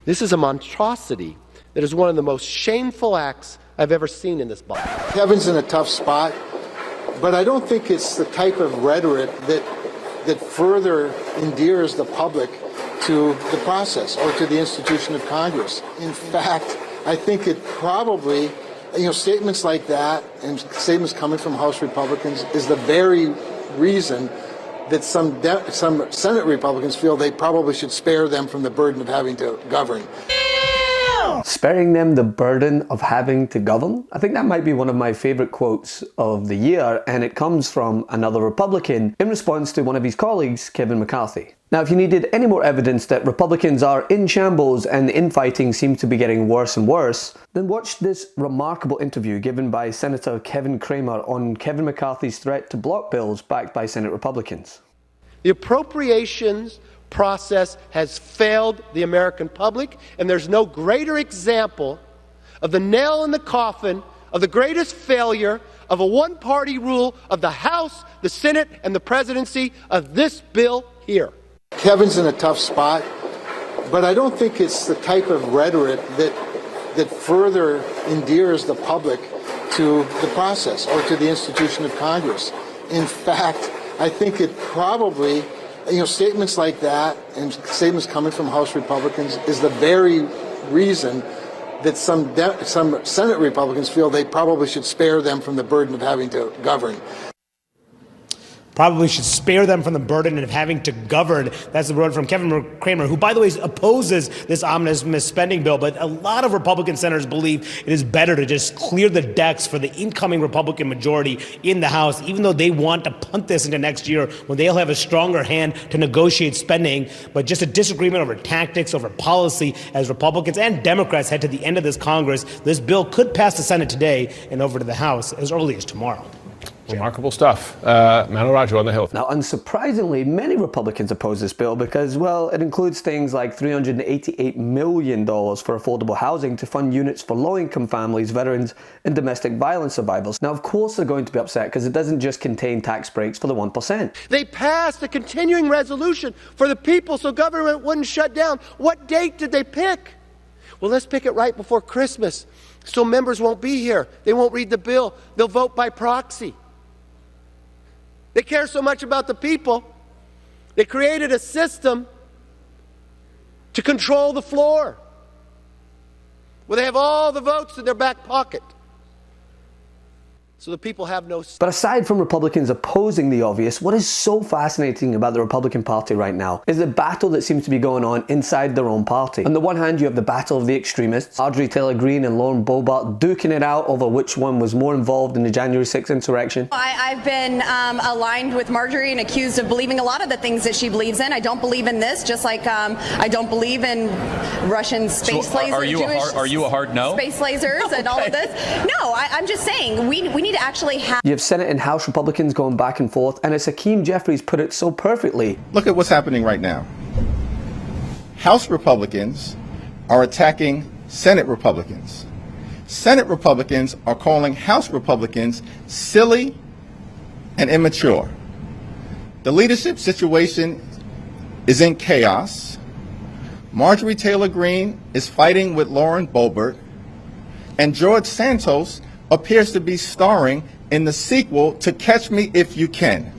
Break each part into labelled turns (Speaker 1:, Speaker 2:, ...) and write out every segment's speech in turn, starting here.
Speaker 1: This is a monstrosity that is one of the most shameful acts I've ever seen in this body.
Speaker 2: Kevin's in a tough spot, but I don't think it's the type of rhetoric that further endears the public to the process or to the institution of Congress. In fact, I think it probably, statements like that and statements coming from House Republicans is the very reason that some Senate Republicans feel they probably should spare them from the burden of having to govern.
Speaker 3: Sparing them the burden of having to govern? I think that might be one of my favorite quotes of the year, and it comes from another Republican in response to one of his colleagues, Kevin McCarthy. Now, if you needed any more evidence that Republicans are in shambles and the infighting seems to be getting worse and worse, then watch this remarkable interview given by Senator Kevin Cramer on Kevin McCarthy's threat to block bills backed by Senate Republicans.
Speaker 1: The appropriations process has failed the American public, and there's no greater example of the nail in the coffin of the greatest failure of a one-party rule of the House, the Senate, and the presidency of this bill here.
Speaker 2: Kevin's in a tough spot, but I don't think it's the type of rhetoric that further endears the public to the process or to the institution of Congress. In fact, I think it probably, statements like that and statements coming from House Republicans is the very reason that some Senate Republicans feel they probably should spare them from the burden of having to govern.
Speaker 4: Probably should spare them from the burden of having to govern. That's the word from Kevin Cramer, who, by the way, opposes this omnibus spending bill. But a lot of Republican senators believe it is better to just clear the decks for the incoming Republican majority in the House, even though they want to punt this into next year when they'll have a stronger hand to negotiate spending. But just a disagreement over tactics, over policy, as Republicans and Democrats head to the end of this Congress. This bill could pass the Senate today and over to the House as early as tomorrow.
Speaker 5: Remarkable stuff. Manu Raju on the Hill.
Speaker 3: Now, unsurprisingly, many Republicans oppose this bill because, well, it includes things like $388 million for affordable housing to fund units for low-income families, veterans, and domestic violence survivors. Now, of course, they're going to be upset because it doesn't just contain tax breaks for the 1%.
Speaker 1: They passed a continuing resolution for the people so government wouldn't shut down. What date did they pick? Well, let's pick it right before Christmas so members won't be here. They won't read the bill. They'll vote by proxy. They care so much about the people, they created a system to control the floor, where they have all the votes in their back pocket. So the people have no say.
Speaker 3: But aside from Republicans opposing the obvious, what is so fascinating about the Republican Party right now is the battle that seems to be going on inside their own party. On the one hand, you have the battle of the extremists, Marjorie Taylor Greene and Lauren Boebert duking it out over which one was more involved in the January 6th insurrection.
Speaker 6: I've been aligned with Marjorie and accused of believing a lot of the things that she believes in. I don't believe in this, just like I don't believe in Russian space lasers.
Speaker 7: Are you a hard no?
Speaker 6: Space lasers and all of this. No, I'm just saying we need to actually have.
Speaker 3: You have Senate and House Republicans going back and forth, and as Hakeem Jeffries put it so perfectly.
Speaker 8: Look at what's happening right now. House Republicans are attacking Senate Republicans. Senate Republicans are calling House Republicans silly and immature. The leadership situation is in chaos. Marjorie Taylor Greene is fighting with Lauren Boebert, and George Santos appears to be starring in the sequel to Catch Me If You Can,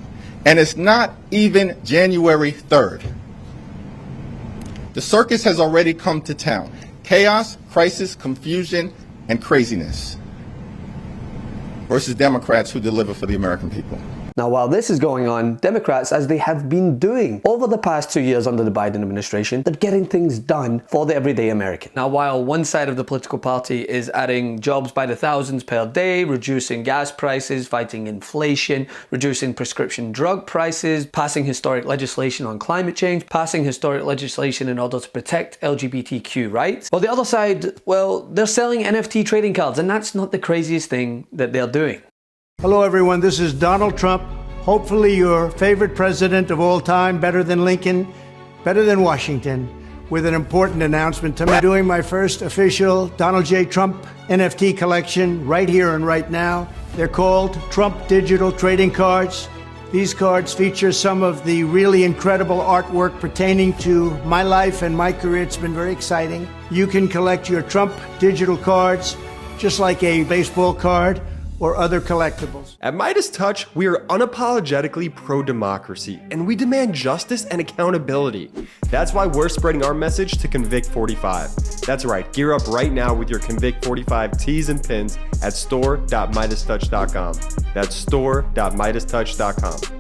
Speaker 8: and it's not even January 3rd. The circus has already come to town. Chaos, crisis, confusion, and craziness versus Democrats who deliver for the American people.
Speaker 3: Now, while this is going on, Democrats, as they have been doing over the past 2 years under the Biden administration, they're getting things done for the everyday American. Now, while one side of the political party is adding jobs by the thousands per day, reducing gas prices, fighting inflation, reducing prescription drug prices, passing historic legislation on climate change, passing historic legislation in order to protect LGBTQ rights, while the other side, well, they're selling NFT trading cards, and that's not the craziest thing that they're doing.
Speaker 9: Hello, everyone. This is Donald Trump, hopefully your favorite president of all time, better than Lincoln, better than Washington, with an important announcement to me. I'm doing my first official Donald J. Trump NFT collection right here and right now. They're called Trump Digital Trading Cards. These cards feature some of the really incredible artwork pertaining to my life and my career. It's been very exciting. You can collect your Trump digital cards just like a baseball card or other collectibles.
Speaker 10: At MeidasTouch, we are unapologetically pro-democracy, and we demand justice and accountability. That's why we're spreading our message to Convict 45. That's right, gear up right now with your Convict 45 tees and pins at store.meidastouch.com. That's store.meidastouch.com.